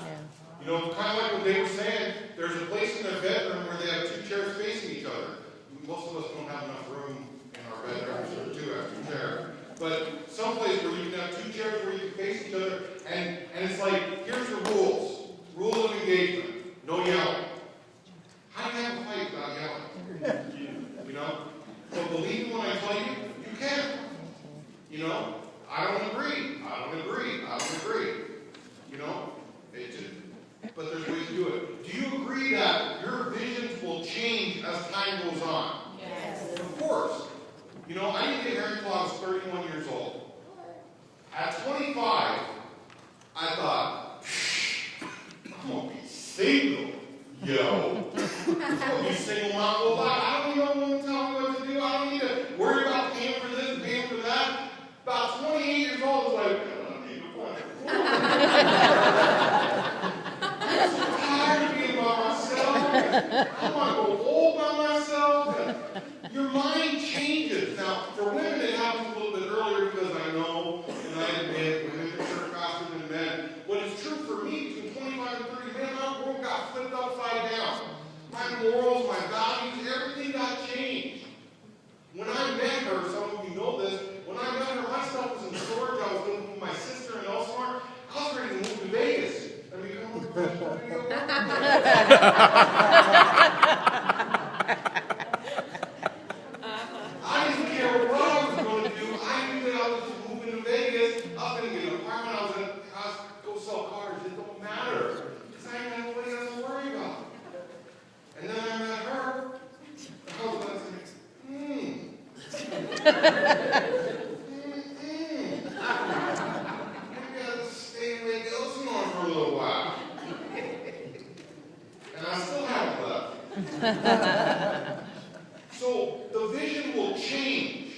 Kind of like what they were saying, there's a place in their bedroom where they have 2 chairs facing each other. Most of us don't have enough room in our bedrooms for 2 extra chairs. But someplace where you can have 2 chairs where you can face each other, and it's like, here's the rules. Rules of engagement. No yelling. How do you have a fight without yelling? But believe me when I tell you, you can. I don't agree. I don't agree. I don't agree. time goes on. Yes. Of course. You know, I didn't get married until I was 31 years old. At 25, I thought, I'm going to be single, yo. I'm going to be single my whole life. I don't need no one to tell me what to do. I don't need to worry about paying for this and paying for that. About 28 years old, I was like, I don't need to find I'm so tired of being by myself. I want to go old by myself. And your mind changes. Now, for women, it happens a little bit earlier because I know, and I admit, women mature faster than men. But it's true for me, between 25 and 30, man, my world got flipped upside down. My morals, my values, everything got changed. When I met her, some of you know this, when I met her, my stuff was in storage. I was living with my sister in Elsmar. I was ready to move to Vegas. I mean, come on. I didn't care what I was going to do. I knew that I was just moving to Vegas. I was going to get an apartment. I was going to go sell cars. It don't matter. Because I ain't got nobody else to worry about. And then I met her. I was like, Maybe I'll just stay in Lake Elsinore for a little while. And I still haven't left. So the vision will change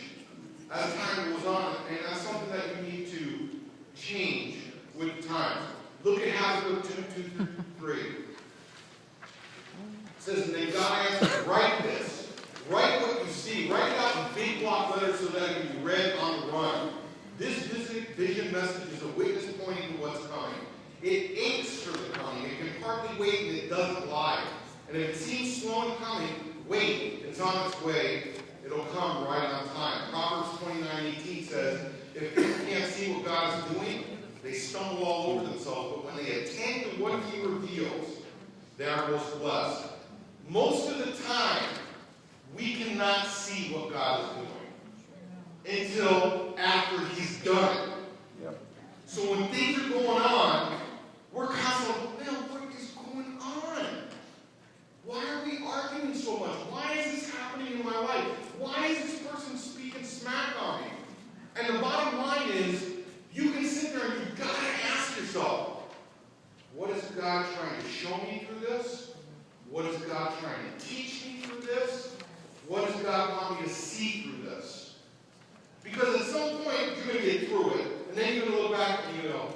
as time goes on, and that's something that you need to change with time. Look at Habakkuk 2:3. It says, and then God answered, write this. Write what you see. Write it out in big block letters so that it can be read on the run. This vision message is a witness pointing to what's coming. It aches for the coming. It can hardly wait, and it doesn't lie. And if it seems slow in coming, wait. It's on its way. It'll come right on time. Proverbs 29:18 says, if people can't see what God is doing, they stumble all over themselves. But when they attend to what He reveals, they are most blessed. Most of the time, we cannot see what God is doing until after He's done it. Yep. So when things are going on, we're constantly, man, what is going on? Why are we arguing so much? Why is this happening in my life? Why is this person speaking smack on me? And the bottom line is, you can sit there and you've got to ask yourself, what is God trying to show me through this? What is God trying to teach me through this? What does God want me to see through this? Because at some point, you're going to get through it, and then you're going to look back and you go,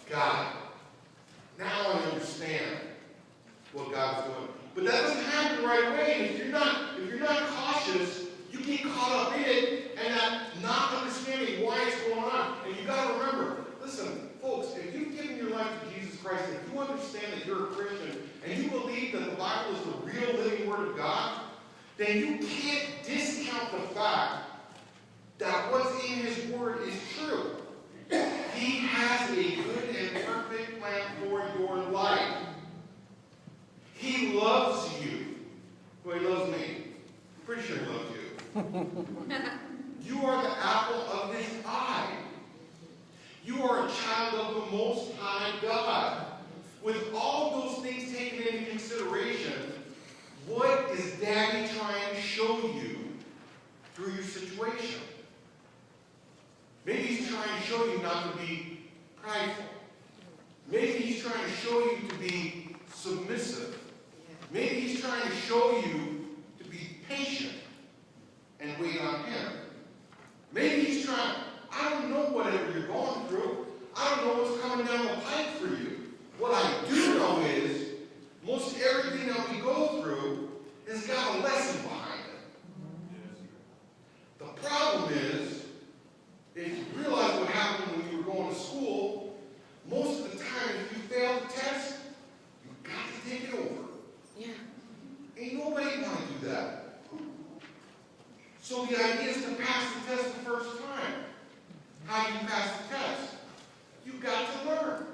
God, now I understand what God's doing. But that doesn't happen right away. And if you're not cautious, you get caught up in it and not understanding why it's going on. And you've got to remember, listen, folks, if you've given your life to Jesus Christ, if you understand that you're a Christian, and you believe that the Bible is the real living Word of God, then you can't discount the fact that what's in His Word is true. He has a good and perfect plan for your life. He loves you. Well, He loves me. I'm pretty sure He loves you. You are the apple of His eye. You are a child of the Most High God. With all those things taken into consideration, what is Daddy trying to show you through your situation? Maybe He's trying to show you not to be prideful. Maybe He's trying to show you to be submissive. Maybe He's trying to show you to be patient and wait on Him. Maybe He's trying, I don't know whatever you're going through. I don't know what's coming down the pipe for you. What I do know is, most everything that we go through has got a lesson behind it. The problem is, if you realize what happened when you were going to school, most of the time if you fail the test, you've got to take it over. Yeah. Ain't nobody want to do that. So the idea is to pass the test the first time. How do you pass the test? You've got to learn.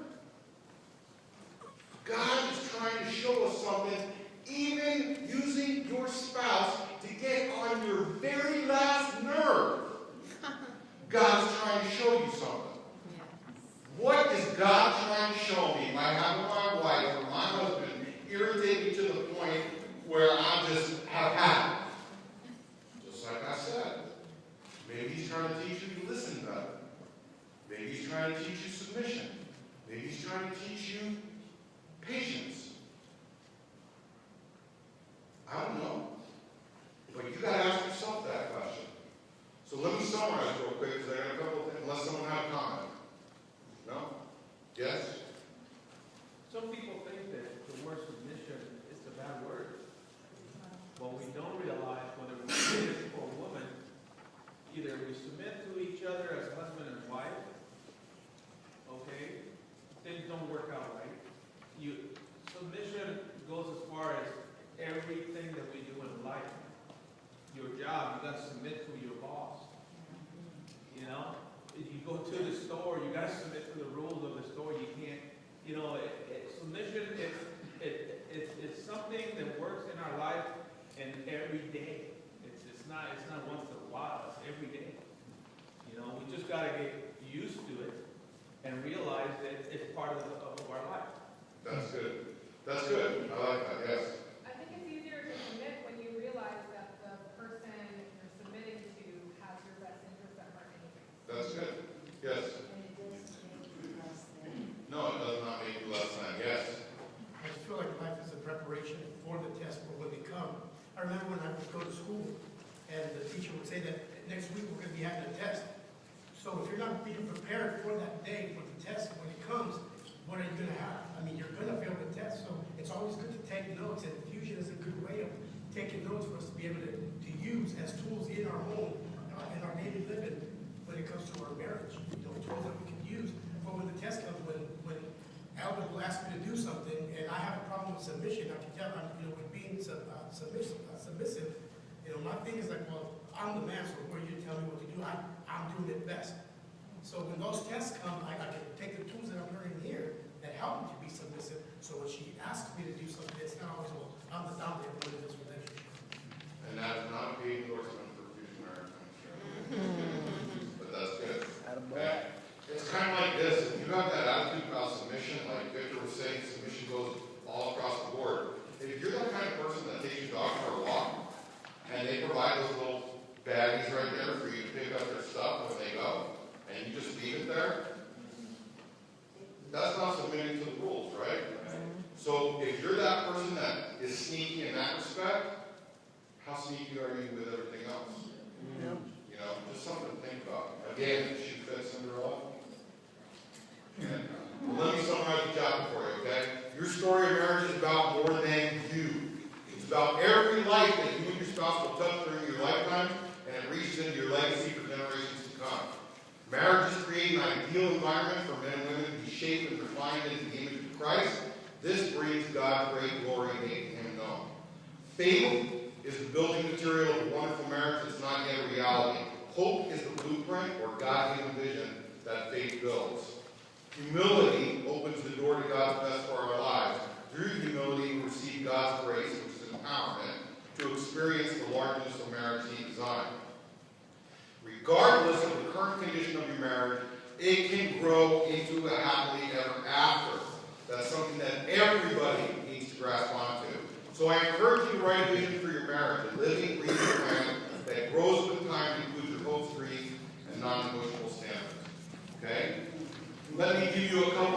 God is trying to show us something, even using your spouse to get on your very last nerve. God is trying to show you something. What is God trying to show me by having my wife or my husband irritate me to the point where I just have had what we don't realize, whether we're man or woman, either we submit to each other as husband and wife, okay, things don't work out right. Submission goes as far as everything that we do in life. Your job, you got to submit to your boss. You know, if you go to the store, you got to submit to the rules of the store. You can't, you know, submission, it's something that works in our life and every day. It's not once in a while, it's every day. You know, we just got to get used to it and realize that it's part of our life. That's good. That's good. I like that, yes. I think it's easier to submit when you realize that the person you're submitting to has your best interest at heart anyway. That's good. Yes. And it doesn't make you less than. No, it does not make you less than. Yes. I just feel like life is a preparation for the test for when they come. I remember when I would go to school and the teacher would say that next week we're going to be having a test. So if you're not being prepared for that day, for the test, when it comes, what are you going to have? I mean, you're going to fail the test. So it's always good to take notes, and Fusion is a good way of taking notes for us to be able to use as tools in our home, in our daily living, when it comes to our marriage. You know, tools that we can use. But when the test comes, when Allan will ask me to do something, and I have a problem with submission, I can tell him, you know, with being submissive, you know, my thing is like, well, I'm the man, so what are you telling me what to do? I'm doing it best. So when those tests come, I can take the tools that I'm learning here that help me to be submissive. So when she asks me to do something, it's not always, well, I'm the dominant one in this relationship. And that is not a paid endorsement for Fusion Marriage. But that's good. Okay. It's kind of like this. If you have that attitude about submission, like Victor was saying, submission goes all across the board. If you're that kind of person that takes your dog for a walk, and they provide those little baggies right there for you to pick up their stuff when they go, and you just leave it there, that's not submitting to the rules, right? So if you're that person that is sneaky in that respect, how sneaky are you with everything else? You know, just something to think about. Again, she fits Cinderella. And let me summarize the chapter for you, okay? Your story of marriage is about more than you. It's about every life that you and your spouse will touch during your lifetime, and it reaches into your legacy for generations to come. Marriages create an ideal environment for men and women to be shaped and refined into the image of Christ. This brings God great glory, making him known. Faith is the building material of a wonderful marriage that's not yet a reality. Hope is the blueprint or God-given vision that faith builds. Humility opens the door to God's best for our lives. Through humility, we receive God's grace, which is empowerment, to experience the largeness of marriage he designed. Regardless of the current condition of your marriage, it can grow into a happily ever after. That's something that everybody needs to grasp onto. So I encourage you to write a vision for your marriage, a living, breathing plan that grows with time and includes your hopes, dreams, and non-negotiable standards. Okay? Let me give you a couple